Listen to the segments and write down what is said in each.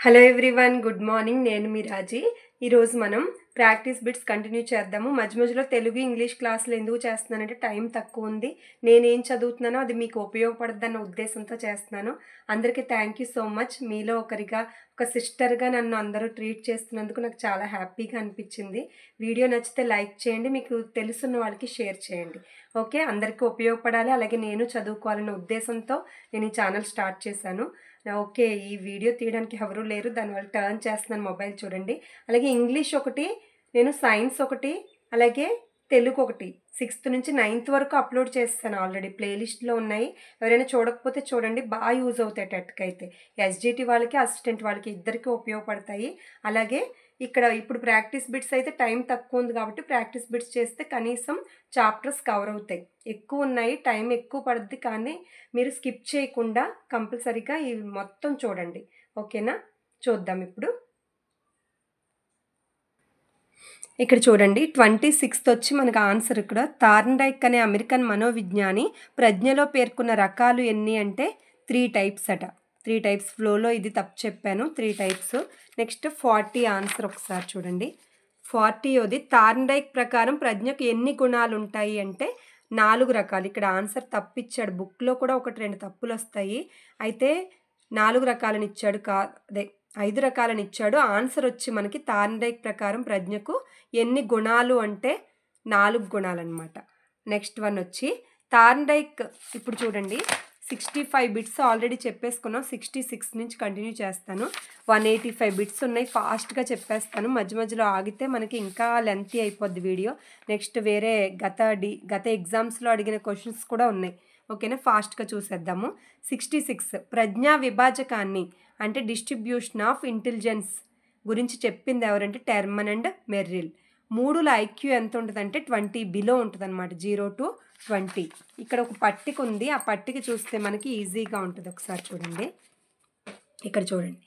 Hello everyone, good morning. నేను మీ రాజీ. ఈరోజు మనం ప్రాక్టీస్ బిట్స్ కంటిన్యూ చేద్దాము. మధ్య మధ్యలో తెలుగు ఇంగ్లీష్ క్లాసులు ఎందుకు చేస్తున్నానంటే టైం తక్కువ ఉంది. నేనేం చదువుతున్నానో అది మీకు ఉపయోగపడద్దన్న ఉద్దేశంతో చేస్తున్నాను. అందరికీ థ్యాంక్ యూ సో మచ్. మీలో ఒకరిగా, ఒక సిస్టర్గా నన్ను అందరూ ట్రీట్ చేస్తున్నందుకు నాకు చాలా హ్యాపీగా అనిపించింది. వీడియో నచ్చితే లైక్ చేయండి, మీకు తెలుసున్న వాళ్ళకి షేర్ చేయండి. ఓకే, అందరికీ ఉపయోగపడాలి, అలాగే నేను చదువుకోవాలన్న ఉద్దేశంతో నేను ఈ ఛానల్ స్టార్ట్ చేశాను. ఓకే, ఈ వీడియో తీయడానికి ఎవరూ లేరు, దానివల్ల టర్న్ చేస్తున్నాను మొబైల్ చూడండి. అలాగే ఇంగ్లీష్ ఒకటి, నేను సైన్స్ ఒకటి, అలాగే తెలుగు ఒకటి 6th నుంచి 9th వరకు అప్లోడ్ చేస్తాను. ఆల్రెడీ ప్లేలిస్ట్లో ఉన్నాయి. ఎవరైనా చూడకపోతే చూడండి, బాగా యూజ్ అవుతాయి. టెట్కైతే ఎస్జిటి వాళ్ళకి, అసిస్టెంట్ వాళ్ళకి ఇద్దరికి ఉపయోగపడతాయి. అలాగే ఇక్కడ ఇప్పుడు ప్రాక్టీస్ బిట్స్ అయితే టైం తక్కువ ఉంది కాబట్టి ప్రాక్టీస్ బిట్స్ చేస్తే కనీసం చాప్టర్స్ కవర్ అవుతాయి. ఎక్కువ ఉన్నాయి, టైం ఎక్కువ పడుద్ది, కానీ మీరు స్కిప్ చేయకుండా కంపల్సరీగా ఇవి మొత్తం చూడండి. ఓకేనా, చూద్దాం ఇప్పుడు. ఇక్కడ చూడండి, 26th వచ్చి మనకు ఆన్సర్. ఇక్కడ థార్న్డైక్ అనే అమెరికన్ మనోవిజ్ఞాని ప్రజ్ఞలో పేర్కొన్న రకాలు ఎన్ని అంటే 3 టైప్స్ అట. 3 టైప్స్. ఫ్లోలో ఇది తప్పు చెప్పాను, 3 టైప్స్. నెక్స్ట్ 40 ఆన్సర్ ఒకసారి చూడండి. 40ది థార్న్డైక్ ప్రకారం ప్రజ్ఞకు ఎన్ని గుణాలు ఉంటాయి అంటే 4 రకాలు. ఇక్కడ ఆన్సర్ తప్పిచ్చాడు. బుక్లో కూడా 1-2 తప్పులు వస్తాయి. అయితే 4 రకాలను ఇచ్చాడు, అదే 5 రకాలను ఇచ్చాడు. ఆన్సర్ వచ్చి మనకి థార్న్డైక్ ప్రకారం ప్రజ్ఞకు ఎన్ని గుణాలు అంటే 4 గుణాలన్నమాట. నెక్స్ట్ వన్ వచ్చి థార్న్డైక్. ఇప్పుడు చూడండి, 65 బిట్స్ ఆల్రెడీ చెప్పేసుకున్నాం. 66 నుంచి కంటిన్యూ చేస్తాను. 185 బిట్స్ ఉన్నాయి, ఫాస్ట్గా చెప్పేస్తాను. మధ్య మధ్యలో ఆగితే మనకి ఇంకా లెంతీ అయిపోద్ది వీడియో. నెక్స్ట్ వేరే గత ఎగ్జామ్స్లో అడిగిన క్వశ్చన్స్ కూడా ఉన్నాయి. ఓకేనా, ఫాస్ట్గా చూసేద్దాము. 66 ప్రజ్ఞా విభాజకాన్ని అంటే డిస్ట్రిబ్యూషన్ ఆఫ్ ఇంటెలిజెన్స్ గురించి చెప్పింది ఎవరంటే టెర్మన్ అండ్ మెర్రిల్. 3ల ఐక్యూ ఎంత ఉంటుందంటే 20 బిలో ఉంటుంది అనమాట, 0 to 20. ఇక్కడ ఒక పట్టిక ఉంది, ఆ పట్టిక చూస్తే మనకి ఈజీగా ఉంటుంది. ఒకసారి చూడండి, ఇక్కడ చూడండి.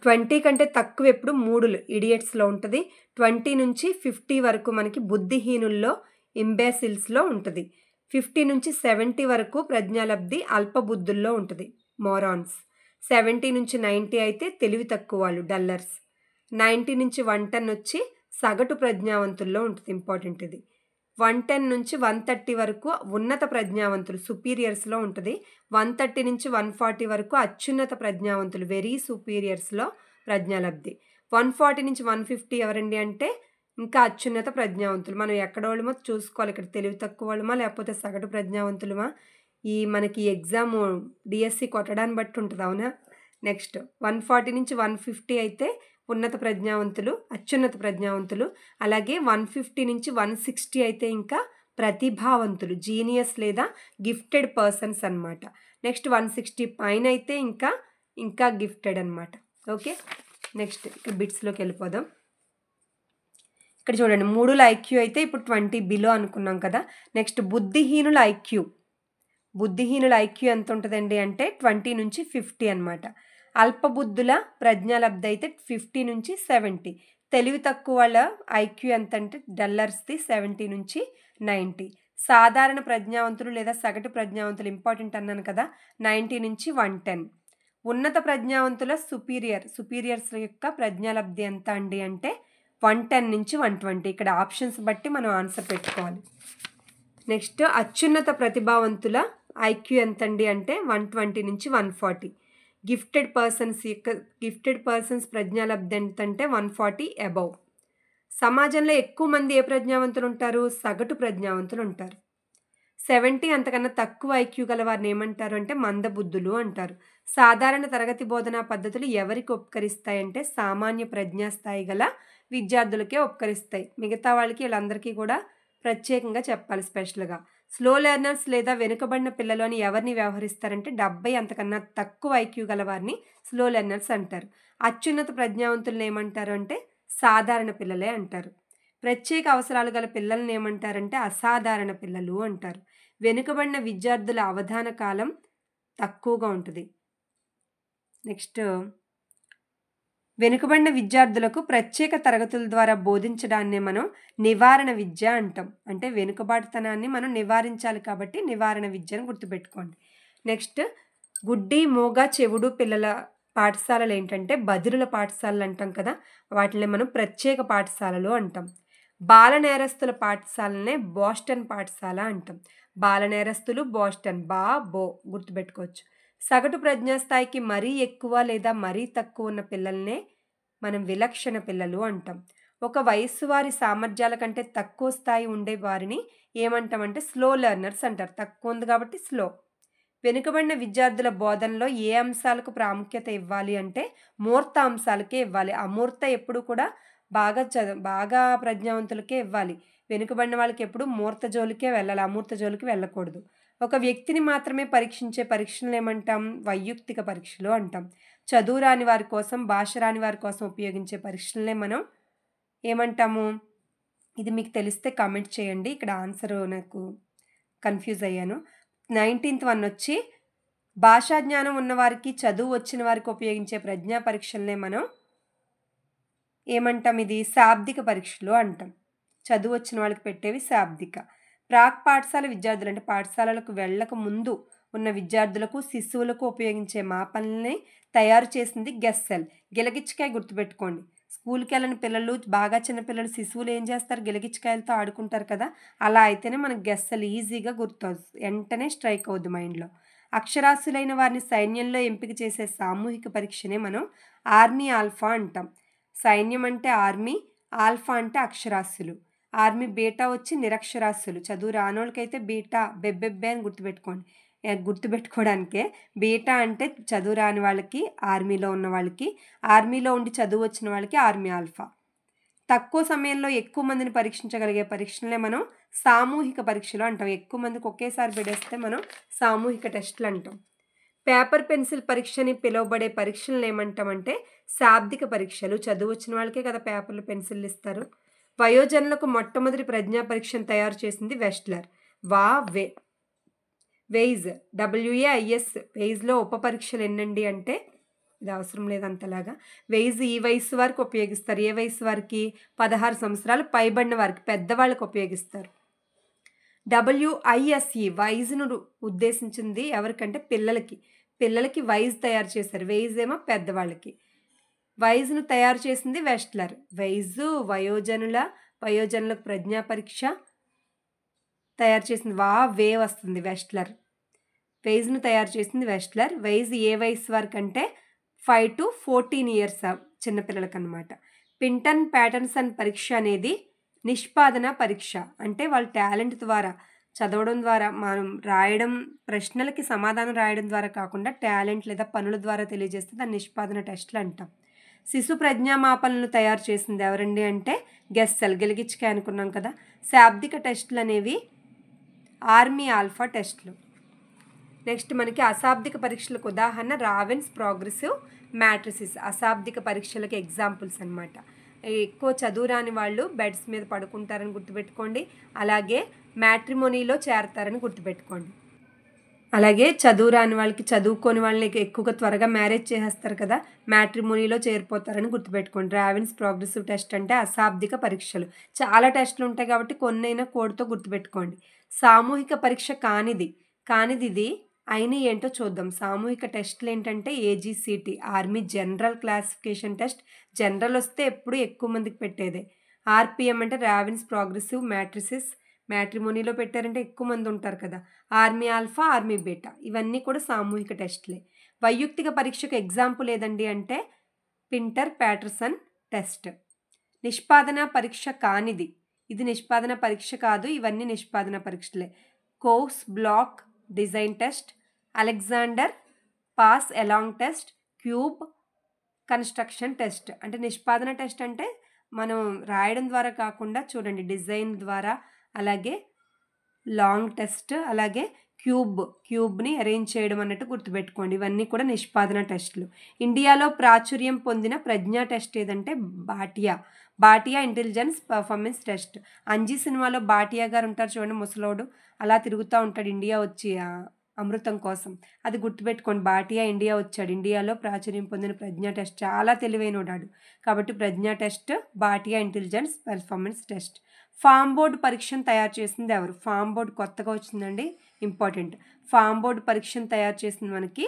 20 కంటే తక్కువ ఎప్పుడు 3లు ఇడియట్స్లో ఉంటుంది. 20 నుంచి 50 వరకు మనకి బుద్ధిహీనుల్లో, ఇంబేసిల్స్లో ఉంటుంది. 50 నుంచి 70 వరకు ప్రజ్ఞాలబ్ధి అల్పబుద్ధుల్లో ఉంటుంది, మోరాన్స్. 70 నుంచి 90 అయితే తెలివి తక్కువ వాళ్ళు, డల్లర్స్. 90 నుంచి 110 వచ్చి సగటు ప్రజ్ఞావంతుల్లో ఉంటుంది, ఇంపార్టెంట్ ఇది. 110 నుంచి 130 వరకు ఉన్నత ప్రజ్ఞావంతులు, సుపీరియర్స్లో ఉంటుంది. 130 నుంచి 140 వరకు అత్యున్నత ప్రజ్ఞావంతులు, వెరీ సుపీరియర్స్లో ప్రజ్ఞాలబ్ధి. 140 నుంచి 150 ఎవరండి అంటే ఇంకా అత్యున్నత ప్రజ్ఞావంతులు. మనం ఎక్కడోళ్ళమో చూసుకోవాలి, ఇక్కడ తెలివి తక్కువ వాళ్ళమా లేకపోతే సగటు ప్రజ్ఞావంతులమా. మనకి ఎగ్జామ్ డిఎస్సి కొట్టడాన్ని బట్టి ఉంటుంది, అవునా. నెక్స్ట్ 140 నుంచి 150 అయితే ఉన్నత ప్రజ్ఞావంతులు, అత్యున్నత ప్రజ్ఞావంతులు. అలాగే 150 నుంచి 160 అయితే ఇంకా ప్రతిభావంతులు, జీనియస్ లేదా గిఫ్టెడ్ పర్సన్స్ అనమాట. నెక్స్ట్ 160 పైన అయితే ఇంకా గిఫ్టెడ్ అనమాట. ఓకే, నెక్స్ట్ ఇక్కడ బిట్స్లోకి వెళ్ళిపోదాం. ఇక్కడ చూడండి, 3ల ఐక్యూ అయితే ఇప్పుడు 20 బిలో అనుకున్నాం కదా. నెక్స్ట్ బుద్ధిహీనుల ఐక్యూ ఎంత ఉంటుందండి అంటే 20 నుంచి 50 అనమాట. అల్పబుద్ధుల ప్రజ్ఞాలబ్ధి అయితే 50 నుంచి 70. తెలివి తక్కువ వాళ్ళ ఐక్యూ ఎంత అంటే డల్లర్స్ది 70 నుంచి 90. సాధారణ ప్రజ్ఞావంతులు లేదా సగటు ప్రజ్ఞావంతులు ఇంపార్టెంట్ అన్నాను కదా, 90 నుంచి 110. ఉన్నత ప్రజ్ఞావంతుల సుపీరియర్స్ యొక్క ప్రజ్ఞాలబ్ధి ఎంత అండి అంటే 110 నుంచి 120. ఇక్కడ ఆప్షన్స్ బట్టి మనం ఆన్సర్ పెట్టుకోవాలి. నెక్స్ట్ అత్యున్నత ప్రతిభావంతుల ఐక్యూ ఎంతండి అంటే 120 నుంచి 140. గిఫ్టెడ్ పర్సన్స్ ప్రజ్ఞాలబ్ధి ఎంతంటే 140 అబౌవ్. సమాజంలో ఎక్కువ మంది ఏ ప్రజ్ఞావంతులు ఉంటారు? సగటు ప్రజ్ఞావంతులు ఉంటారు. 70 అంతకన్నా తక్కువ ఐక్యూ గల వారిని ఏమంటారు అంటే మందబుద్ధులు అంటారు. సాధారణ తరగతి బోధనా పద్ధతులు ఎవరికి ఉపకరిస్తాయంటే సామాన్య ప్రజ్ఞాస్థాయి గల విద్యార్థులకే ఉపకరిస్తాయి. మిగతా వాళ్ళకి వీళ్ళందరికీ కూడా ప్రత్యేకంగా చెప్పాలి, స్పెషల్గా. స్లో లెర్నర్స్ లేదా వెనుకబడిన పిల్లలు అని ఎవరిని వ్యవహరిస్తారంటే 70 అంతకన్నా తక్కువ ఐక్యూ గల వారిని స్లో లెర్నర్స్ అంటారు. అత్యున్నత ప్రజ్ఞావంతులను ఏమంటారు అంటే సాధారణ పిల్లలే అంటారు. ప్రత్యేక అవసరాలు గల పిల్లల్ని ఏమంటారంటే అసాధారణ పిల్లలు అంటారు. వెనుకబడిన విద్యార్థుల అవధాన కాలం తక్కువగా ఉంటుంది. నెక్స్ట్ వెనుకబడిన విద్యార్థులకు ప్రత్యేక తరగతుల ద్వారా బోధించడాన్నే మనం నివారణ విద్య అంటాం. అంటే వెనుకబాటుతనాన్ని మనం నివారించాలి కాబట్టి నివారణ విద్యను గుర్తుపెట్టుకోండి. నెక్స్ట్ గుడ్డి, మూగ, చెవుడు పిల్లల పాఠశాలలు ఏంటంటే బదిరుల పాఠశాలలు అంటాం కదా, వాటిని మనం ప్రత్యేక పాఠశాలలు అంటాం. బాల నేరస్తుల పాఠశాలనే బోస్టన్ పాఠశాల అంటాం. బాల నేరస్తులు బోస్టన్, బో గుర్తుపెట్టుకోవచ్చు. సగటు ప్రజ్ఞాస్థాయికి మరీ ఎక్కువ లేదా మరీ తక్కువ ఉన్న పిల్లల్నే మనం విలక్షణ పిల్లలు అంటాం. ఒక వయస్సు వారి సామర్థ్యాల కంటే తక్కువ స్థాయి ఉండే వారిని ఏమంటామంటే స్లో లెర్నర్స్ అంటారు. తక్కువ ఉంది కాబట్టి స్లో. వెనుకబడిన విద్యార్థుల బోధనలో ఏ అంశాలకు ప్రాముఖ్యత ఇవ్వాలి అంటే మూర్త అంశాలకే ఇవ్వాలి. అమూర్త ఎప్పుడు కూడా బాగా ప్రజ్ఞావంతులకే ఇవ్వాలి. వెనుకబడిన వాళ్ళకి ఎప్పుడు మూర్త జోలికే వెళ్ళాలి, అమూర్త జోలికి వెళ్ళకూడదు. ఒక వ్యక్తిని మాత్రమే పరీక్షించే పరీక్షలను ఏమంటాం? వైయక్తిక పరీక్షలు అంటాం. చదువు రాని వారి కోసం, భాష రాని వారి కోసం ఉపయోగించే పరీక్షలనే మనం ఏమంటాము? ఇది మీకు తెలిస్తే కామెంట్ చేయండి. ఇక్కడ ఆన్సర్ నాకు కన్ఫ్యూజ్ అయ్యాను. 19th వన్ వచ్చి భాషా జ్ఞానం ఉన్నవారికి, చదువు వచ్చిన వారికి ఉపయోగించే ప్రజ్ఞా పరీక్షలనే మనం ఏమంటాం? ఇది శాబ్దిక పరీక్షలు అంటాం. చదువు వచ్చిన వాళ్ళకి పెట్టేవి శాబ్దిక. ప్రాక్ పాఠశాల విద్యార్థులు అంటే పాఠశాలలకు వెళ్ళక ముందు ఉన్న విద్యార్థులకు, శిశువులకు ఉపయోగించే మాపనల్ని తయారు చేసింది గెస్సెల్. గిలగిచ్చికాయ గుర్తుపెట్టుకోండి. స్కూల్కి వెళ్ళని పిల్లలు, బాగా చిన్న పిల్లలు, శిశువులు ఏం చేస్తారు? గిలగిచ్చికాయలతో ఆడుకుంటారు కదా, అలా అయితేనే మనకు గెస్సెల్ ఈజీగా వెంటనే స్ట్రైక్ అవుద్ది మైండ్లో. అక్షరాస్యులైన వారిని సైన్యంలో ఎంపిక చేసే సామూహిక పరీక్షనే మనం ఆర్మీ ఆల్ఫా అంటాం. సైన్యం అంటే ఆర్మీ, ఆల్ఫా అంటే అక్షరాస్యులు. ఆర్మీ బీటా వచ్చి నిరక్షరాస్యులు. చదువు రానోళ్ళకైతే బీటా బెబ్బెబ్బే అని గుర్తుపెట్టుకోవడానికే. బీటా అంటే చదువు రాని వాళ్ళకి, ఆర్మీలో ఉన్న వాళ్ళకి, ఆర్మీలో ఉండి చదువు వచ్చిన వాళ్ళకి ఆర్మీ ఆల్ఫా. తక్కువ సమయంలో ఎక్కువ మందిని పరీక్షించగలిగే పరీక్షలనే మనం సామూహిక పరీక్షలు అంటాం. ఎక్కువ మందికి ఒకేసారి పెడేస్తే మనం సామూహిక టెస్టులు అంటాం. పేపర్ పెన్సిల్ పరీక్ష అని పిలువబడే పరీక్షలను ఏమంటామంటే శాబ్దిక పరీక్షలు. చదువు వచ్చిన వాళ్ళకే కదా పేపర్లు పెన్సిల్ ఇస్తారు. వయోజనులకు మొట్టమొదటి ప్రజ్ఞా పరీక్షను తయారు చేసింది వెస్ట్లర్. వెయిజ్, WAIS. వెయిజ్లో ఉప పరీక్షలు ఎన్నండి అంటే ఇది అవసరం లేదంతలాగా. వెయిజ్ ఈ వయసు వారికి ఉపయోగిస్తారు. ఏ వయసు వారికి? 16 సంవత్సరాలు పైబడిన వారికి, పెద్దవాళ్ళకి ఉపయోగిస్తారు. WISE వైజ్ను ఉద్దేశించింది ఎవరికంటే పిల్లలకి వైజ్ తయారు చేశారు. వెయిజ్ ఏమో పెద్దవాళ్ళకి. వైజ్ను తయారు చేసింది వెస్ట్లర్. వైజ్ వయోజనులకు ప్రజ్ఞా పరీక్ష తయారు చేసింది వస్తుంది వెస్ట్లర్. వెయిజ్ను తయారు చేసింది వెస్ట్లర్. వెయిజ్ ఏ వయసు వరకు అంటే 5 to 14 years చిన్నపిల్లలకు అనమాట. పింటన్ ప్యాటర్సన్ పరీక్ష అనేది నిష్పాదన పరీక్ష. అంటే వాళ్ళ టాలెంట్ ద్వారా, చదవడం ద్వారా, మనం రాయడం, ప్రశ్నలకి సమాధానం రాయడం ద్వారా కాకుండా టాలెంట్ లేదా పనుల ద్వారా తెలియజేస్తే దాన్ని నిష్పాదన టెస్టులు అంటాం. శిశు ప్రజ్ఞామాపనలను తయారు చేసింది ఎవరండి అంటే గెస్సెల్. గిలగిచ్చికాయ అనుకున్నాం కదా. శాబ్దిక టెస్టులు అనేవి ఆర్మీ ఆల్ఫా టెస్టులు. నెక్స్ట్ మనకి అశాబ్దిక పరీక్షలకు ఉదాహరణ రావెన్స్ ప్రోగ్రెసివ్ మ్యాట్రిసిస్. అశాబ్దిక పరీక్షలకు ఎగ్జాంపుల్స్ అనమాట. ఎక్కువ చదువు రాని వాళ్ళు బెడ్స్ మీద పడుకుంటారని గుర్తుపెట్టుకోండి. అలాగే మ్యాట్రిమోనీలో చేరతారని గుర్తుపెట్టుకోండి. అలాగే చదువు రాని వాళ్ళకి, చదువుకోని వాళ్ళని ఎక్కువగా త్వరగా మ్యారేజ్ చేసేస్తారు కదా, మ్యాట్రిమోనీలో చేరిపోతారని గుర్తుపెట్టుకోండి. రావెన్స్ ప్రోగ్రెసివ్ టెస్ట్ అంటే అశాబ్దిక పరీక్షలు. చాలా టెస్టులు ఉంటాయి కాబట్టి కొన్నైనా కోడ్తో గుర్తుపెట్టుకోండి. సామూహిక పరీక్ష కానిది ఇది అయినా ఏంటో చూద్దాం. సామూహిక టెస్టులు ఏంటంటే AGCT, army general classification test. General వస్తే ఎప్పుడు ఎక్కువ మందికి పెట్టేదే. RPM అంటే రావెన్స్ ప్రోగ్రెసివ్ మ్యాట్రిసిస్. మ్యాట్రిమోనీలో పెట్టారంటే ఎక్కువ మంది ఉంటారు కదా. ఆర్మీ ఆల్ఫా, ఆర్మీ బీటా, ఇవన్నీ కూడా సామూహిక టెస్టులే. వైయక్తిక పరీక్షకు ఎగ్జాంపుల్ ఏదండి అంటే పింటర్ ప్యాటర్సన్ టెస్ట్. నిష్పాదన పరీక్ష కానిది, ఇది నిష్పాదన పరీక్ష కాదు, ఇవన్నీ నిష్పాదన పరీక్షలే. Kohs block design test, Alexander pass along test, cube construction test. అంటే నిష్పాదన టెస్ట్ అంటే మనం రాయడం ద్వారా కాకుండా చూడండి డిజైన్ ద్వారా, అలాగే లాంగ్ టెస్ట్, అలాగే క్యూబ్ని అరేంజ్ చేయడం అన్నట్టు గుర్తుపెట్టుకోండి. ఇవన్నీ కూడా నిష్పాదన టెస్టులు. ఇండియాలో ప్రాచుర్యం పొందిన ప్రజ్ఞా టెస్ట్ ఏదంటే Bhatia intelligence performance test. Anji సినిమాలో బాటియా గారు ఉంటారు చూడండి, ముసలోడు అలా తిరుగుతూ ఉంటాడు ఇండియా వచ్చి అమృతం కోసం. అది గుర్తుపెట్టుకోండి. బాటియా ఇండియా వచ్చాడు. ఇండియాలో ప్రాచుర్యం పొందిన ప్రజ్ఞా టెస్ట్. చాలా తెలివైనోడాడు కాబట్టి ప్రజ్ఞా test Bhatia intelligence performance test. Form board పరీక్షను తయారు చేసింది ఎవరు? ఫామ్ బోర్డు కొత్తగా వచ్చిందండి, ఇంపార్టెంట్. ఫామ్ బోర్డు పరీక్షను తయారు చేసింది మనకి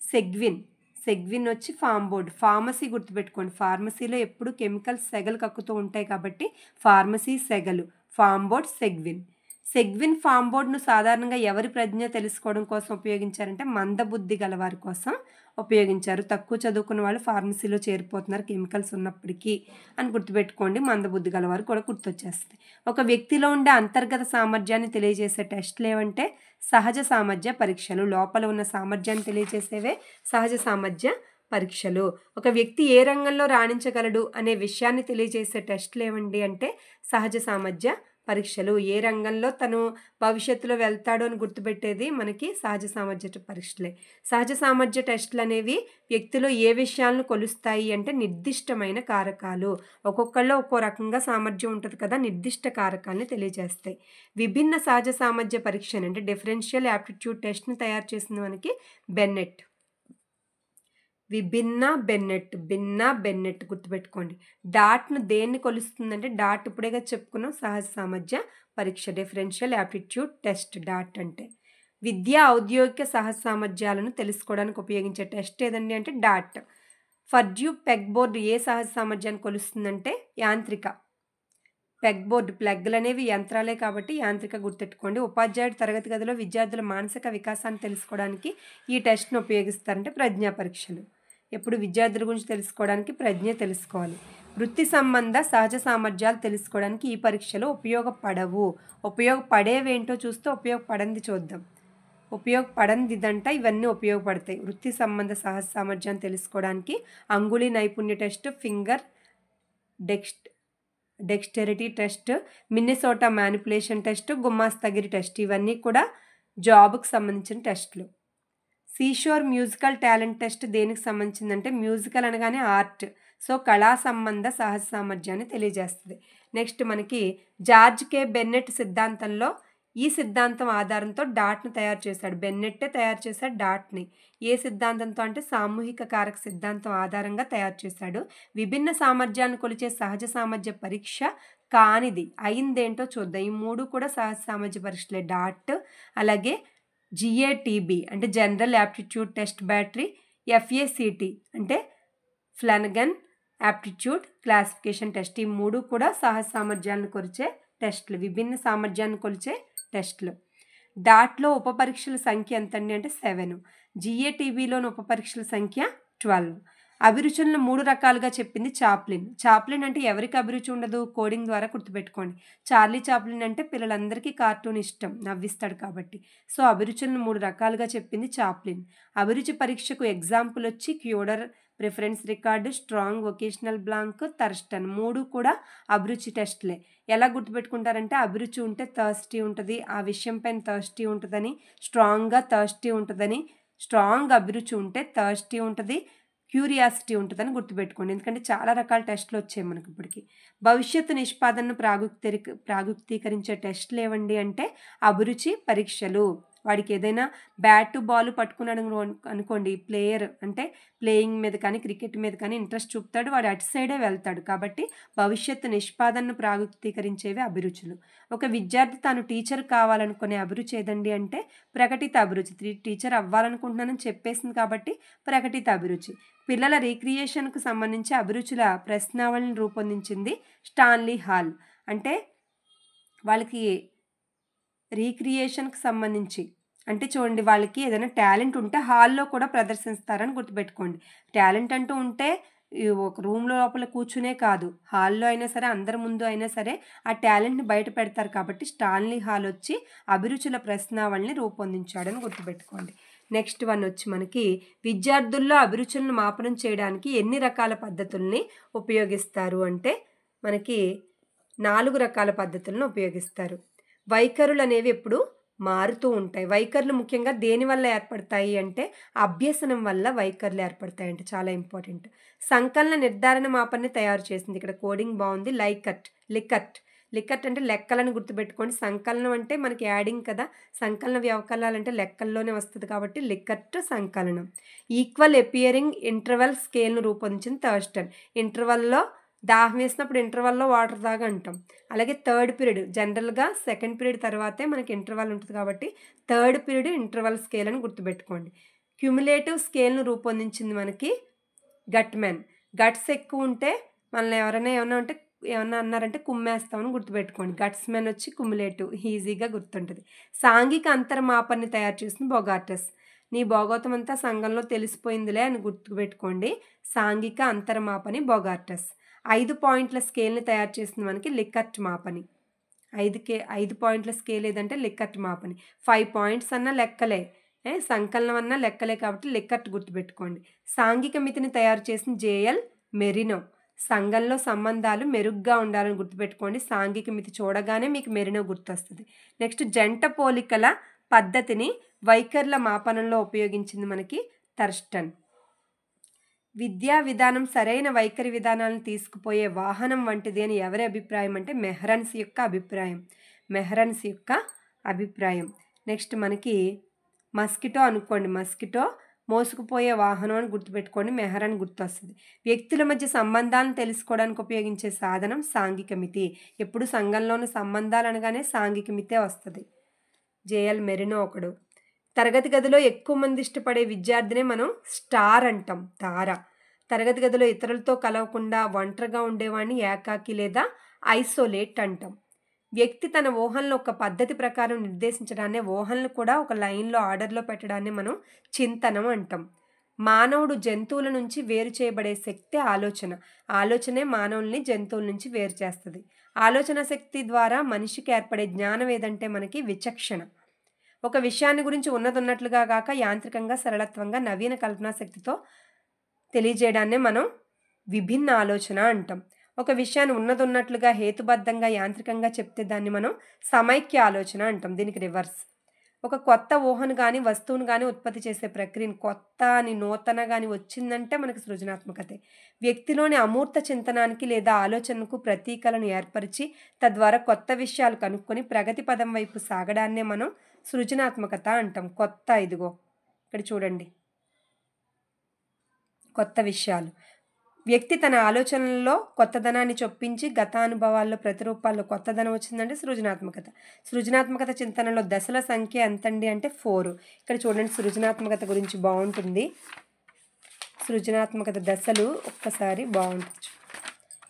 సెగ్విన్. సెగ్విన్ వచ్చి ఫామ్ బోర్డ్. ఫార్మసీ గుర్తుపెట్టుకోండి, ఫార్మసీలో ఎప్పుడు కెమికల్స్ సెగలు కక్కుతూ ఉంటాయి కాబట్టి ఫార్మసీ సెగలు, ఫామ్ బోర్డ్ సెగ్విన్. సెగ్విన్ ఫామ్ బోర్డ్ను సాధారణంగా ఎవరి ప్రజ్ఞ తెలుసుకోవడం కోసం ఉపయోగించారంటే మందబుద్ధి గలవారి కోసం ఉపయోగించారు. తక్కువ చదువుకున్న వాళ్ళు ఫార్మసీలో చేరిపోతున్నారు కెమికల్స్ ఉన్నప్పటికీ అని గుర్తుపెట్టుకోండి. మందబుద్ధి గలవారు కూడా గుర్తొచ్చేస్తుంది. ఒక వ్యక్తిలో ఉండే అంతర్గత సామర్థ్యాన్ని తెలియజేసే టెస్టులు ఏమంటే సహజ సామర్థ్య పరీక్షలు. లోపల ఉన్న సామర్థ్యాన్ని తెలియజేసేవే సహజ సామర్థ్య పరీక్షలు. ఒక వ్యక్తి ఏ రంగంలో రాణించగలడు అనే విషయాన్ని తెలియజేసే టెస్టులు ఏమండి అంటే సహజ సామర్థ్య పరీక్షలు. ఏ రంగంలో తను భవిష్యత్తులో వెళ్తాడో అని గుర్తుపెట్టేది మనకి సహజ సామర్థ్య పరీక్షలే. సహజ సామర్థ్య టెస్టులు అనేవి వ్యక్తిలో ఏ విషయాలను కొలుస్తాయి అంటే నిర్దిష్టమైన కారకాలు. ఒక్కొక్కళ్ళు ఒక్కో రకంగా సామర్థ్యం ఉంటుంది కదా, నిర్దిష్ట కారకాలని తెలియజేస్తాయి. విభిన్న సహజ సామర్థ్య పరీక్ష అంటే డిఫరెన్షియల్ యాప్టిట్యూడ్ టెస్ట్ని తయారు చేసింది మనకి బెన్నెట్. భిన్న బెన్నెట్ గుర్తుపెట్టుకోండి. డాట్ను దేన్ని కొలుస్తుందంటే డాట్ ఇప్పుడేగా చెప్పుకున్నాం, సహజ సామర్థ్య పరీక్ష, డిఫరెన్షియల్ యాప్టిట్యూడ్ టెస్ట్ డాట్ అంటే. విద్యా ఔద్యోగిక సహజ సామర్థ్యాలను తెలుసుకోవడానికి ఉపయోగించే టెస్ట్ ఏదండి అంటే డాట్. ఫర్డ్యూ పెగ్ బోర్డు ఏ సహజ సామర్థ్యాన్ని కొలుస్తుందంటే యాంత్రిక. పెగ్ బోర్డు, ప్లగ్లు అనేవి యంత్రాలే కాబట్టి యాంత్రిక గుర్తెట్టుకోండి. ఉపాధ్యాయుడు తరగతి గదిలో విద్యార్థుల మానసిక వికాసాన్ని తెలుసుకోవడానికి ఈ టెస్ట్ను ఉపయోగిస్తారంటే ప్రజ్ఞా పరీక్షలు. ఎప్పుడు విద్యార్థుల గురించి తెలుసుకోవడానికి ప్రజ్ఞ తెలుసుకోవాలి. వృత్తి సంబంధ సహజ సామర్థ్యాలు తెలుసుకోవడానికి ఈ పరీక్షలు ఉపయోగపడవు. ఉపయోగపడేవేంటో చూస్తే ఉపయోగపడంది చూద్దాం. ఉపయోగపడంది ఇదంట, ఇవన్నీ ఉపయోగపడతాయి. వృత్తి సంబంధ సహజ సామర్థ్యాన్ని తెలుసుకోవడానికి అంగుళి నైపుణ్య test, finger dexterity test, Minnesota manipulation test, గుమ్మాస్తగిరి టెస్ట్, ఇవన్నీ కూడా జాబ్కి సంబంధించిన టెస్టులు. సీషోర్ మ్యూజికల్ టాలెంట్ టెస్ట్ దేనికి సంబంధించిందంటే మ్యూజికల్ అనగానే ఆర్ట్, సో కళా సంబంధ సహజ సామర్థ్యాన్ని తెలియజేస్తుంది. నెక్స్ట్ మనకి జార్జ్ కే బెన్నెట్ సిద్ధాంతంలో ఈ సిద్ధాంతం ఆధారంతో డాట్ను తయారు చేశాడు. బెన్నెట్టే తయారు చేశాడు డాట్ని. ఏ సిద్ధాంతంతో అంటే సామూహిక కారక సిద్ధాంతం ఆధారంగా తయారు చేశాడు. విభిన్న సామర్థ్యాన్ని కొలిచే సహజ సామర్థ్య పరీక్ష కానిది అయిందేంటో చూద్దాం. ఈ మూడు కూడా సహజ సామర్థ్య పరీక్షలే. డాట్, అలాగే GATB అంటే general aptitude test battery, FACT అంటే ఫ్లనగన్ యాప్టిట్యూడ్ క్లాసిఫికేషన్ టెస్ట్. ఈ మూడు కూడా సహజ సామర్థ్యాలను కొలిచే టెస్టులు, విభిన్న సామర్థ్యాన్ని కొలిచే టెస్టులు. డాట్లో ఉపపరీక్షల సంఖ్య ఎంతండి అంటే 7. GATBలోని ఉపపరీక్షల సంఖ్య 12. అభిరుచులను 3 రకాలుగా చెప్పింది చాప్లిన్. చాప్లిన్ అంటే ఎవరికి అభిరుచి ఉండదు, కోడింగ్ ద్వారా గుర్తుపెట్టుకోండి. చార్లీ చాప్లిన్ అంటే పిల్లలందరికీ కార్టూన్ ఇష్టం, నవ్విస్తాడు కాబట్టి. సో అభిరుచులను 3 రకాలుగా చెప్పింది చాప్లిన్. అభిరుచి పరీక్షకు ఎగ్జాంపుల్ వచ్చి Kuder, preference record, Strong vocational blank, Thurstone. 3 కూడా అభిరుచి టెస్ట్లే. ఎలా గుర్తుపెట్టుకుంటారంటే అభిరుచి ఉంటే థర్స్టీ ఉంటుంది, ఆ విషయం పైన థర్స్టీ ఉంటుందని, స్ట్రాంగ్గా థర్స్టీ ఉంటుందని. స్ట్రాంగ్ అభిరుచి ఉంటే థర్స్టీ ఉంటుంది, క్యూరియాసిటీ ఉంటుందని గుర్తుపెట్టుకోండి. ఎందుకంటే చాలా రకాల టెస్టులు వచ్చాయి మనకి ఇప్పటికి. భవిష్యత్తు నిష్పాదనను ప్రాగుక్తీకరించే టెస్టులు ఏవండి అంటే అభిరుచి పరీక్షలు. వాడికి ఏదైనా బ్యాట్ బాల్ పట్టుకున్నాడు అనుకోండి, ప్లేయర్ అంటే ప్లేయింగ్ మీద కానీ క్రికెట్ మీద కానీ ఇంట్రెస్ట్ చూపుతాడు, వాడు అటు సైడే వెళ్తాడు. కాబట్టి భవిష్యత్తు నిష్పాదనను ప్రాగుక్తీకరించేవి అభిరుచులు. ఒక విద్యార్థి తాను టీచర్ కావాలనుకునే అభిరుచి ఏదండి అంటే ప్రకటిత అభిరుచి. టీచర్ అవ్వాలనుకుంటున్నానని చెప్పేసింది కాబట్టి ప్రకటిత అభిరుచి. పిల్లల రీక్రియేషన్కు సంబంధించి అభిరుచుల ప్రశ్నావళిని రూపొందించింది స్టాన్లీ హాల్. అంటే వాళ్ళకి రీక్రియేషన్కి సంబంధించి అంటే చూడండి, వాళ్ళకి ఏదైనా టాలెంట్ ఉంటే హాల్లో కూడా ప్రదర్శిస్తారని గుర్తుపెట్టుకోండి. టాలెంట్ అంటూ ఉంటే ఒక రూమ్ లోపల కూర్చునే కాదు, హాల్లో అయినా సరే అందరి ముందు అయినా సరే ఆ టాలెంట్ని బయట పెడతారు. కాబట్టి స్టాన్లీ హాల్ వచ్చి అభిరుచుల ప్రశ్నావళిని రూపొందించాడని గుర్తుపెట్టుకోండి. నెక్స్ట్ వన్ వచ్చి మనకి విద్యార్థుల్లో అభిరుచులను మాపనం చేయడానికి ఎన్ని రకాల పద్ధతుల్ని ఉపయోగిస్తారు అంటే మనకి 4 రకాల పద్ధతులను ఉపయోగిస్తారు. వైఖరులు అనేవి ఎప్పుడు మారుతూ ఉంటాయి. వైఖరులు ముఖ్యంగా దేనివల్ల ఏర్పడతాయి అంటే అభ్యసనం వల్ల వైఖరులు ఏర్పడతాయి అంటే చాలా ఇంపార్టెంట్. సంకలన నిర్ధారణ మాపన్ని తయారు చేసింది. ఇక్కడ కోడింగ్ బాగుంది. లికట్ అంటే లెక్కలను గుర్తుపెట్టుకోండి. సంకలనం అంటే మనకి యాడింగ్ కదా, సంకలన వ్యవకలనాలంటే లెక్కల్లోనే వస్తుంది కాబట్టి లికట్ సంకలనం. ఈక్వల్ అపియరింగ్ ఇంటర్వెల్ స్కేల్ను రూపొందించింది థర్స్టన్. ఇంటర్వెల్లో దాహం వేసినప్పుడు ఇంటర్వెల్లో వాటర్ తాగా అంటాం. అలాగే థర్డ్ పీరియడ్, జనరల్గా సెకండ్ పీరియడ్ తర్వాతే మనకి ఇంటర్వెల్ ఉంటుంది కాబట్టి థర్డ్ పీరియడ్ ఇంటర్వెల్ స్కేల్ అని గుర్తుపెట్టుకోండి. క్యుములేటివ్ స్కేల్ను రూపొందించింది మనకి గట్మెన్. గట్స్ ఎక్కువ ఉంటే మనల్ని ఎవరైనా ఏమన్నా అన్నారంటే కుమ్మేస్తామని గుర్తుపెట్టుకోండి. గట్స్మెన్ వచ్చి క్యుములేటివ్, ఈజీగా గుర్తుంటుంది. సాంఘిక అంతర్మాపన్ని తయారు చేసింది బొగార్టస్. నీ భోగోతం అంతా సంఘంలో తెలిసిపోయిందిలే అని గుర్తుపెట్టుకోండి. సాంఘిక అంతర్మాపని బొగార్టస్. 5 పాయింట్ల స్కేల్ని తయారు చేసింది మనకి లికర్ట్ మాపని. 5 పాయింట్ల స్కేల్ ఏదంటే లికర్ట్ మాపని. 5 పాయింట్స్ అన్న లెక్కలే, సంకలనం అన్న లెక్కలే కాబట్టి లికర్ట్ గుర్తుపెట్టుకోండి. సాంఘిక మితిని తయారు చేసిన జేఎల్ మెరినో. సంఘంలో సంబంధాలు మెరుగ్గా ఉండాలని గుర్తుపెట్టుకోండి. సాంఘిక మితి చూడగానే మీకు మెరినో గుర్తొస్తుంది. నెక్స్ట్ జంట పోలికల పద్ధతిని వైఖరుల మాపనంలో ఉపయోగించింది మనకి థర్స్టన్. విద్యా విధానం సరైన వైఖరి విధానాలను తీసుకుపోయే వాహనం వంటిది అని ఎవరి అభిప్రాయం అంటే మెహ్రన్స్ యొక్క అభిప్రాయం. నెక్స్ట్ మనకి మస్కిటో అనుకోండి. మస్కిటో మోసుకుపోయే వాహనం అని గుర్తుపెట్టుకోండి. మెహ్రన్ గుర్తొస్తుంది. వ్యక్తుల మధ్య సంబంధాలను తెలుసుకోవడానికి ఉపయోగించే సాధనం సాంఘిక మితి. ఎప్పుడు సంఘంలోని సంబంధాలు అనగానే సాంఘిక మితే వస్తుంది. జేఎల్ మెరినో ఒకడు. తరగతి గదిలో ఎక్కువ మంది ఇష్టపడే విద్యార్థినే మనం స్టార్ అంటాం, తార. తరగతి గదిలో ఇతరులతో కలవకుండా ఒంటరిగా ఉండేవాడిని ఏకాకి లేదా ఐసోలేట్ అంటాం. వ్యక్తి తన ఊహలను ఒక పద్ధతి ప్రకారం నిర్దేశించడాన్ని, ఊహలను కూడా ఒక లైన్లో ఆర్డర్లో పెట్టడాన్ని మనం చింతనం అంటాం. మానవుడు జంతువుల నుంచి వేరు చేయబడే శక్తి ఆలోచనే మానవుల్ని జంతువుల నుంచి వేరు చేస్తుంది. ఆలోచన శక్తి ద్వారా మనిషికి ఏర్పడే జ్ఞానం ఏదంటే మనకి విచక్షణ. ఒక విషయాన్ని గురించి ఉన్నట్లుగా కాక యాంత్రికంగా, సరళత్వంగా, నవీన కల్పనా శక్తితో తెలియజేయడాన్నే మనం విభిన్న ఆలోచన అంటాం. ఒక విషయాన్ని ఉన్నట్లుగా హేతుబద్ధంగా, యాంత్రికంగా చెప్తే దాన్ని మనం సమైక్య ఆలోచన అంటాం. దీనికి రివర్స్. ఒక కొత్త ఊహను కానీ వస్తువును కానీ ఉత్పత్తి చేసే ప్రక్రియను కొత్త అని నూతన కానీ వచ్చిందంటే మనకి సృజనాత్మకతే. వ్యక్తిలోని అమూర్త చింతనానికి లేదా ఆలోచనకు ప్రతీకలను ఏర్పరిచి తద్వారా కొత్త విషయాలు కనుక్కొని ప్రగతి పదం వైపు సాగడాన్నే మనం సృజనాత్మకత అంటాం. ఇదిగో ఇక్కడ చూడండి, కొత్త విషయాలు. వ్యక్తి తన ఆలోచనల్లో కొత్తదనాన్ని చొప్పించి గతానుభవాల్లో ప్రతిరూపాల్లో కొత్తదనం వచ్చిందంటే సృజనాత్మకత చింతనలో దశల సంఖ్య ఎంతండి అంటే 4. ఇక్కడ చూడండి, సృజనాత్మకత గురించి బాగుంటుంది. సృజనాత్మకత దశలు ఒక్కసారి బాగుంటుంది.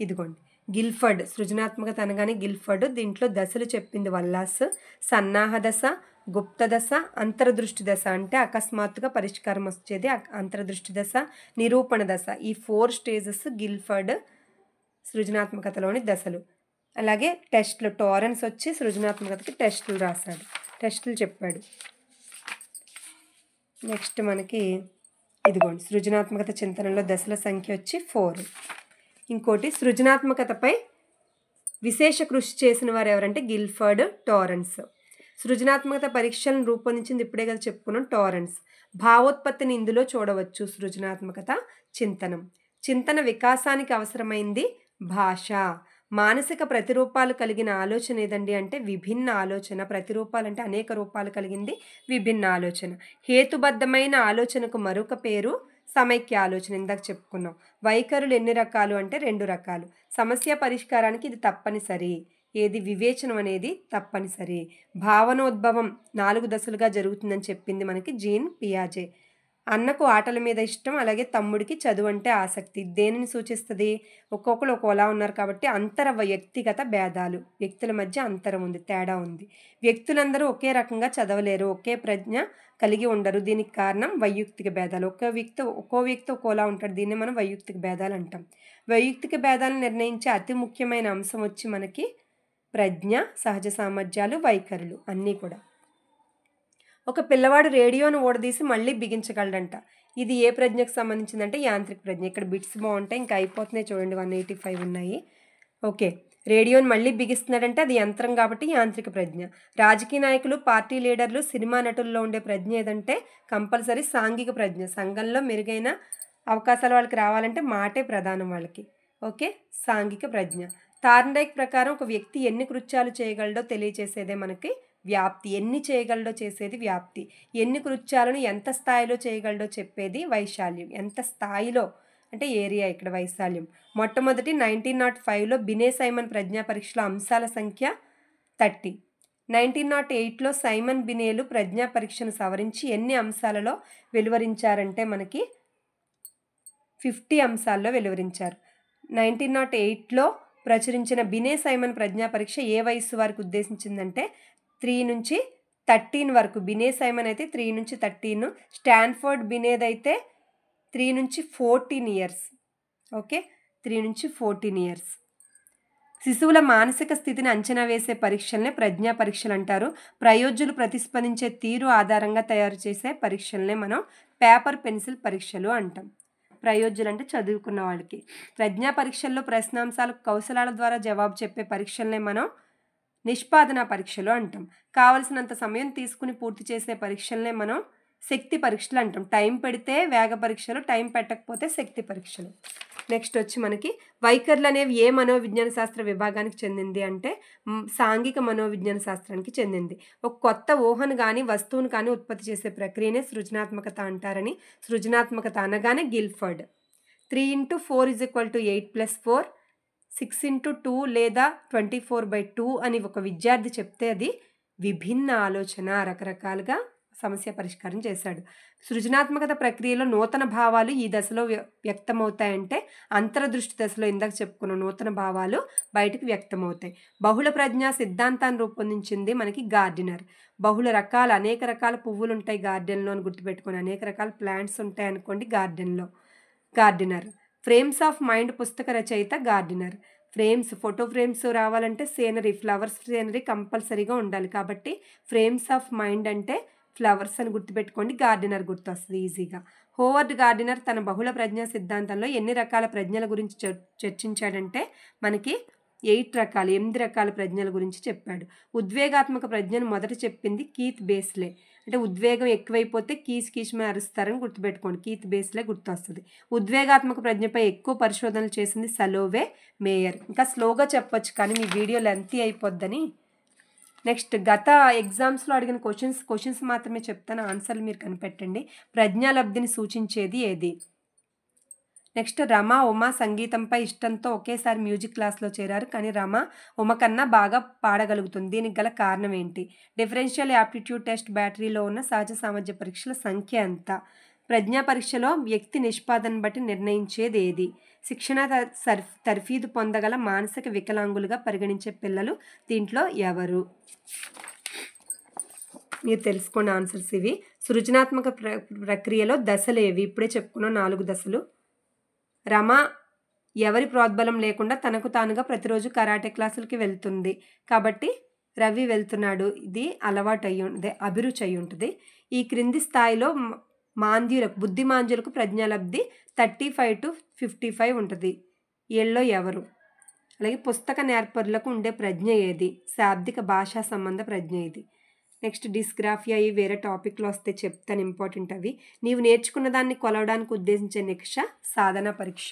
ఇదిగోండి, గిల్ఫర్డ్. సృజనాత్మకత అనగానే గిల్ఫర్డ్. దీంట్లో దశలు చెప్పింది వల్లాస్. సన్నాహ దశ, గుప్త దశ, అంతర్దృష్టి దశ అంటే అకస్మాత్తుగా పరిష్కారం వచ్చేది అంతర్దృష్టి దశ, నిరూపణ దశ. ఈ 4 స్టేజెస్ గిల్ఫర్డ్ సృజనాత్మకతలోని దశలు. అలాగే టెస్టులు. టారెన్స్ వచ్చి సృజనాత్మకతకి టెస్టులు రాశాడు, టెస్టులు చెప్పాడు. నెక్స్ట్ మనకి ఇదిగోండి, సృజనాత్మకత చింతనలో దశల సంఖ్య వచ్చి 4. ఇంకోటి, సృజనాత్మకతపై విశేష కృషి చేసిన వారు ఎవరంటే గిల్ఫర్డ్, టారెన్స్. సృజనాత్మకత పరీక్షలను రూపొందించింది ఇప్పుడే కదా చెప్పుకున్నాం, టారెన్స్. భావోత్పత్తిని ఇందులో చూడవచ్చు. సృజనాత్మకత చింతన వికాసానికి అవసరమైంది భాష. మానసిక ప్రతిరూపాలు కలిగిన ఆలోచన ఏదండి అంటే విభిన్న ఆలోచన. ప్రతిరూపాలు అంటే అనేక రూపాలు కలిగింది విభిన్న ఆలోచన. హేతుబద్ధమైన ఆలోచనకు మరొక పేరు సమైక్య ఆలోచన. ఇందాక చెప్పుకున్నాం. వైఖరులు ఎన్ని రకాలు అంటే 2 రకాలు. సమస్య పరిష్కారానికి ఇది తప్పనిసరి. ఏది? వివేచనం అనేది తప్పనిసరి. భావనోద్భవం 4 దశలుగా జరుగుతుందని చెప్పింది మనకి జీన్ పియాజే. అన్నకు ఆటల మీద ఇష్టం, అలాగే తమ్ముడికి చదువు అంటే ఆసక్తి. దేనిని సూచిస్తుంది? ఒక్కొక్కరు ఒక్కోలా ఉన్నారు కాబట్టి వ్యక్తిగత భేదాలు. వ్యక్తుల మధ్య అంతరం ఉంది, తేడా ఉంది. వ్యక్తులందరూ ఒకే రకంగా చదవలేరు, ఒకే ప్రజ్ఞ కలిగి ఉండరు. దీనికి కారణం వైయక్తిక భేదాలు. ఒక్కో వ్యక్తి ఒక్కోలా ఉంటాడు. దీన్ని మనం వైయక్తిక భేదాలు అంటాం. వైయక్తిక భేదాలను నిర్ణయించే అతి ముఖ్యమైన అంశం వచ్చి మనకి ప్రజ్ఞ, సహజ సామర్థ్యాలు, వైఖరులు అన్నీ కూడా. ఒక పిల్లవాడు రేడియోను ఓడదీసి మళ్ళీ బిగించగలడంట. ఇది ఏ ప్రజ్ఞకు సంబంధించిందంటే యాంత్రిక ప్రజ్ఞ. ఇక్కడ బిట్స్ బాగుంటాయి, ఇంకా అయిపోతున్నాయి చూడండి, 185 ఉన్నాయి. ఓకే, రేడియోని మళ్ళీ బిగిస్తున్నాడంటే అది యంత్రం కాబట్టి యాంత్రిక ప్రజ్ఞ. రాజకీయ నాయకులు, పార్టీ లీడర్లు, సినిమా నటుల్లో ఉండే ప్రజ్ఞ ఏదంటే కంపల్సరీ సాంఘిక ప్రజ్ఞ. సంఘంలో మెరుగైన అవకాశాలు వాళ్ళకి రావాలంటే మాటే ప్రధానం వాళ్ళకి. ఓకే, సాంఘిక ప్రజ్ఞ. థార్న్డైక్ ప్రకారం ఒక వ్యక్తి ఎన్ని కృత్యాలు చేయగలడో తెలియచేసేదే మనకి వ్యాప్తి. ఎన్ని చేయగలడో చేసేది వ్యాప్తి. ఎన్ని కృత్యాలను ఎంత స్థాయిలో చేయగలడో చెప్పేది వైశాల్యం. ఎంత స్థాయిలో అంటే ఏరియా, ఇక్కడ వైశాల్యం. మొట్టమొదటి 1905లో బినే సైమన్ ప్రజ్ఞా పరీక్షలో అంశాల సంఖ్య 30. 1908లో సైమన్ బినేలు ప్రజ్ఞా పరీక్షను సవరించి ఎన్ని అంశాలలో వెలువరించారంటే మనకి 50 అంశాల్లో వెలువరించారు. 1908లో ప్రచురించిన బినే సైమన్ ప్రజ్ఞా పరీక్ష ఏ వయస్సు వారికి ఉద్దేశించిందంటే 3 నుంచి 13 వరకు. బినే సైమన్ అయితే 3 నుంచి 13, స్టాన్ఫోర్డ్ బినేదైతే 3 నుంచి 14 ఇయర్స్. ఓకే, 3 నుంచి 14 ఇయర్స్. శిశువుల మానసిక స్థితిని అంచనా వేసే పరీక్షలనే ప్రజ్ఞా పరీక్షలు అంటారు. ప్రయోజ్యులు ప్రతిస్పందించే తీరు ఆధారంగా తయారు చేసే పరీక్షలనే మనం పేపర్ పెన్సిల్ పరీక్షలు అంటాం. ప్రయోజ్యులు అంటే చదువుకున్న వాళ్ళకి. ప్రజ్ఞా పరీక్షల్లో ప్రశ్నాంశాలకు కౌశలాల ద్వారా జవాబు చెప్పే పరీక్షలనే మనం నిష్పాదన పరీక్షలు అంటాం. కావలసినంత సమయం తీసుకుని పూర్తి చేసే పరీక్షలనే మనం శక్తి పరీక్షలు అంటాం. టైం పెడితే వేగ పరీక్షలు, టైం పెట్టకపోతే శక్తి పరీక్షలు. నెక్స్ట్ వచ్చి మనకి వైఖరులు అనేవి ఏ మనోవిజ్ఞాన శాస్త్ర విభాగానికి చెందింది అంటే సాంఘిక మనోవిజ్ఞాన శాస్త్రానికి చెందింది. ఒక కొత్త ఊహను కానీ వస్తువును కానీ ఉత్పత్తి చేసే ప్రక్రియనే సృజనాత్మకత అంటారని, సృజనాత్మకత అనగానే గిల్ఫర్డ్. 3 × 4 = 8 + 4, 6 × 2 లేదా 24/2 అని ఒక విద్యార్థి చెప్తే అది విభిన్న ఆలోచన. రకరకాలుగా సమస్య పరిష్కారం చేశాడు. సృజనాత్మకత ప్రక్రియలో నూతన భావాలు ఈ దశలో వ్యక్తమవుతాయంటే అంతర్దృష్టి దశలో ఇందాక చెప్పుకున్న నూతన భావాలు బయటకు వ్యక్తమవుతాయి. బహుళ ప్రజ్ఞా సిద్ధాంతాన్ని రూపొందించింది మనకి గార్డినర్. అనేక రకాల పువ్వులు ఉంటాయి గార్డెన్లో అని గుర్తుపెట్టుకొని, అనేక రకాల ప్లాంట్స్ ఉంటాయి అనుకోండి గార్డినర్. ఫ్రేమ్స్ ఆఫ్ మైండ్ పుస్తక రచయిత గార్డినర్. ఫోటో ఫ్రేమ్స్ రావాలంటే ఫ్లవర్స్ సీనరీ కంపల్సరీగా ఉండాలి. కాబట్టి ఫ్రేమ్స్ ఆఫ్ మైండ్ అంటే ఫ్లవర్స్ అని గుర్తుపెట్టుకోండి, గార్డినర్ గుర్తొస్తుంది ఈజీగా. హోవర్డ్ గార్డినర్ తన బహుళ ప్రజ్ఞా సిద్ధాంతంలో ఎన్ని రకాల ప్రజ్ఞల గురించి చర్చించాడంటే మనకి 8 రకాల ప్రజ్ఞల గురించి చెప్పాడు. ఉద్వేగాత్మక ప్రజ్ఞను మొదట చెప్పింది కీత్ బేస్లే. అంటే ఉద్వేగం ఎక్కువైపోతే కీచుమే అరుస్తారని గుర్తుపెట్టుకోండి, కీత్ బేస్లే గుర్తొస్తుంది. ఉద్వేగాత్మక ప్రజ్ఞపై ఎక్కువ పరిశోధనలు చేసింది సలోవే మేయర్. ఇంకా స్లోగా చెప్పొచ్చు కానీ మీ వీడియో లెంతీ అయిపోద్దని. నెక్స్ట్ గత ఎగ్జామ్స్లో అడిగిన క్వశ్చన్స్ మాత్రమే చెప్తాను, ఆన్సర్లు మీరు కనిపెట్టండి. ప్రజ్ఞాలబ్ధిని సూచించేది ఏది? నెక్స్ట్ రమ, ఉమ సంగీతంపై ఇష్టంతో ఒకేసారి మ్యూజిక్ క్లాస్లో చేరారు, కానీ రమ ఉమ కన్నా బాగా పాడగలుగుతుంది. దీనికి గల కారణం ఏంటి? డిఫరెన్షియల్ యాప్టిట్యూడ్ టెస్ట్ బ్యాటరీలో ఉన్న సహజ సామర్థ్య పరీక్షల సంఖ్య ఎంత? ప్రజ్ఞా పరీక్షలో వ్యక్తి నిష్పాదన బట్టి నిర్ణయించేది ఏది? శిక్షణ తర్ఫీదు పొందగల మానసిక వికలాంగులుగా పరిగణించే పిల్లలు దీంట్లో ఎవరు? మీరు తెలుసుకోండి ఆన్సర్స్ ఇవి. సృజనాత్మక ప్రక్రియలో దశలు ఏవి? ఇప్పుడే చెప్పుకున్న 4 దశలు. రమ ఎవరి ప్రోద్బలం లేకుండా తనకు తానుగా ప్రతిరోజు కరాటే క్లాసులకి వెళ్తుంది కాబట్టి రవి వెళ్తున్నాడు. ఇది అభిరుచి అయి ఉంటుంది. ఈ క్రింది స్థాయిలో బుద్ధిమాంద్యులకు ప్రజ్ఞాలబ్ధి 35 to 55 ఉంటుంది. వీళ్ళలో ఎవరు? అలాగే పుస్తక నేర్పరులకు ఉండే ప్రజ్ఞ ఏది? శాబ్దిక భాషా సంబంధ ప్రజ్ఞ ఇది. నెక్స్ట్ డిస్గ్రాఫియా, ఇవి వేరే టాపిక్లో వస్తే చెప్తాను, ఇంపార్టెంట్ అవి. నీవు నేర్చుకున్న దాన్ని కొలవడానికి ఉద్దేశించే నిక్ష సాధన పరీక్ష.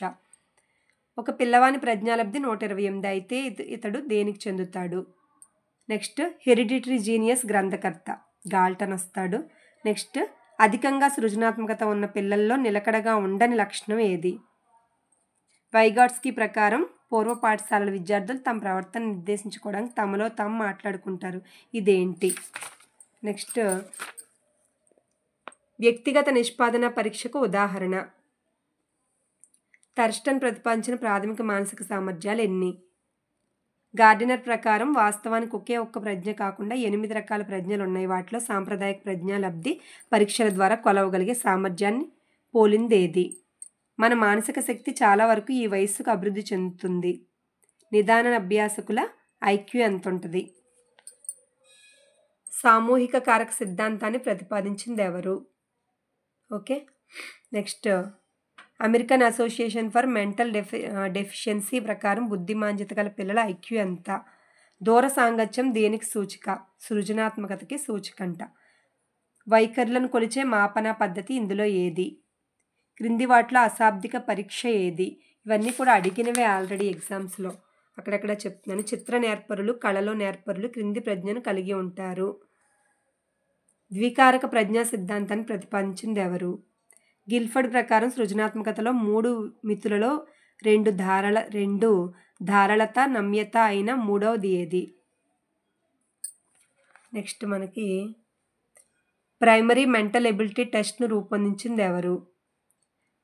ఒక పిల్లవాని ప్రజ్ఞాలబ్ధి 128 అయితే ఇతడు దేనికి చెందుతాడు? నెక్స్ట్ హెరిడిటరీ జీనియస్ గ్రంథకర్త గాల్టన్ వస్తాడు. నెక్స్ట్ అధికంగా సృజనాత్మకత ఉన్న పిల్లల్లో నిలకడగా ఉండని లక్షణం ఏది? వైగాట్స్కీ ప్రకారం పూర్వ పాఠశాలల విద్యార్థులు తమ ప్రవర్తన నిర్దేశించుకోవడానికి తమలో తాము మాట్లాడుకుంటారు. ఇదేంటి? నెక్స్ట్ వ్యక్తిగత నిష్పాదన పరీక్షకు ఉదాహరణ. థర్స్టన్ ప్రతిపాదించిన ప్రాథమిక మానసిక సామర్థ్యాలు ఎన్ని? గార్డినర్ ప్రకారం వాస్తవానికి ఒకే ఒక్క ప్రజ్ఞ కాకుండా 8 రకాల ప్రజ్ఞలు ఉన్నాయి. వాటిలో సాంప్రదాయక ప్రజ్ఞాలబ్ధి పరీక్షల ద్వారా కొలవగలిగే సామర్థ్యాన్ని పోలిందేది? మన మానసిక శక్తి చాలా వరకు ఈ వయస్సుకు అభివృద్ధి చెందుతుంది. నిదాన అభ్యాసకుల ఐక్యూ ఎంత ఉంటుంది? సామూహిక కారక సిద్ధాంతాన్ని ప్రతిపాదించింది ఎవరు? Okay. Next American association for mental deficiency ప్రకారం బుద్ధిమాంద్యత గల పిల్లల ఐక్యూ ఎంత? దూర సాంగత్యం దేనికి సూచిక? సృజనాత్మకతకి సూచికంట. వైఖరులను కొలిచే మాపన పద్ధతి ఇందులో ఏది? క్రింది వాటిలో అశాబ్దిక పరీక్ష ఏది? ఇవన్నీ కూడా అడిగినవే ఆల్రెడీ ఎగ్జామ్స్లో, అక్కడక్కడ చెప్తున్నాను. చిత్ర నేర్పరులు, కళలో నేర్పరులు క్రింది ప్రజ్ఞను కలిగి ఉంటారు. ద్వికారక ప్రజ్ఞా సిద్ధాంతాన్ని ప్రతిపాదించింది ఎవరు? గిల్ఫర్డ్ ప్రకారం సృజనాత్మకతలో 3 మితులలో 2 ధారళత, నమ్యత అయిన మూడవది ఏది? నెక్స్ట్ మనకి ప్రైమరీ మెంటల్ ఎబిలిటీ టెస్ట్ను రూపొందించింది ఎవరు?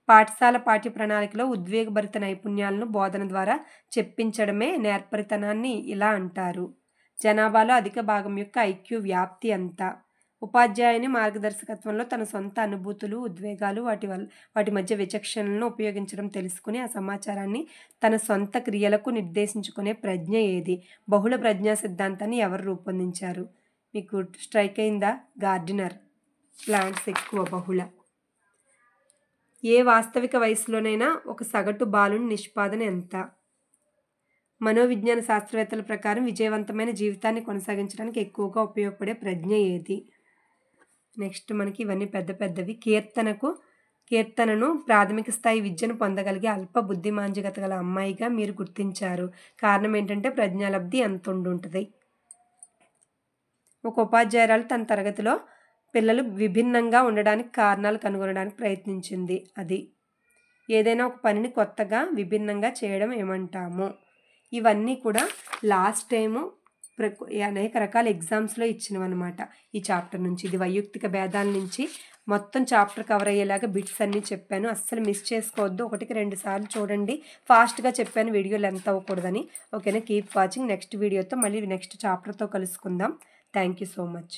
పాఠశాల పాఠ్య ప్రణాళికలో ఉద్వేగభరిత నైపుణ్యాలను బోధన ద్వారా చెప్పించడమే నేర్పరితనాన్ని ఇలా అంటారు. జనాభాలో అధిక భాగం యొక్క ఐక్యూ వ్యాప్తి ఎంత? ఉపాధ్యాయుని మార్గదర్శకత్వంలో తన సొంత అనుభూతులు, ఉద్వేగాలు, వాటి మధ్య విచక్షణలను ఉపయోగించడం తెలుసుకుని ఆ సమాచారాన్ని తన సొంత క్రియలకు నిర్దేశించుకునే ప్రజ్ఞ ఏది? బహుళ ప్రజ్ఞా సిద్ధాంతాన్ని ఎవరు రూపొందించారు? మీకు స్ట్రైక్ అయిందా? గార్డినర్. ప్లాంట్స్ ఎక్కువ బహుళ. ఏ వాస్తవిక వయసులోనైనా ఒక సగటు బాలుని నిష్పాదన ఎంత? మనోవిజ్ఞాన శాస్త్రవేత్తల ప్రకారం విజయవంతమైన జీవితాన్ని కొనసాగించడానికి ఎక్కువగా ఉపయోగపడే ప్రజ్ఞ ఏది? నెక్స్ట్ మనకి ఇవన్నీ పెద్ద పెద్దవి. కీర్తనను ప్రాథమిక స్థాయి విద్యను పొందగలిగే అల్ప బుద్ధిమాంద్యత గల అమ్మాయిగా మీరు గుర్తించారు. కారణం ఏంటంటే ప్రజ్ఞాలబ్ధి ఎంత ఉండుంటుంది. ఒక ఉపాధ్యాయురాలు తన తరగతిలో పిల్లలు విభిన్నంగా ఉండడానికి కారణాలు కనుగొనడానికి ప్రయత్నించింది. అది ఏదైనా ఒక పనిని కొత్తగా విభిన్నంగా చేయడం ఏమంటాము? ఇవన్నీ కూడా లాస్ట్ టైము అనేక రకాల ఎగ్జామ్స్లో ఇచ్చినవన్నమాట. ఈ చాప్టర్ నుంచి ఇది వైయక్తిక భేదాల నుంచి మొత్తం చాప్టర్ కవర్ అయ్యేలాగా బిట్స్ అన్నీ చెప్పాను. అస్సలు మిస్ చేసుకోవద్దు. 1-2 సార్లు చూడండి. ఫాస్ట్గా చెప్పాను, వీడియో లెంత్ అవ్వకూడదని. ఓకేనా? Keep watching. నెక్స్ట్ వీడియోతో మళ్ళీ నెక్స్ట్ చాప్టర్తో కలుసుకుందాం. Thank you so much.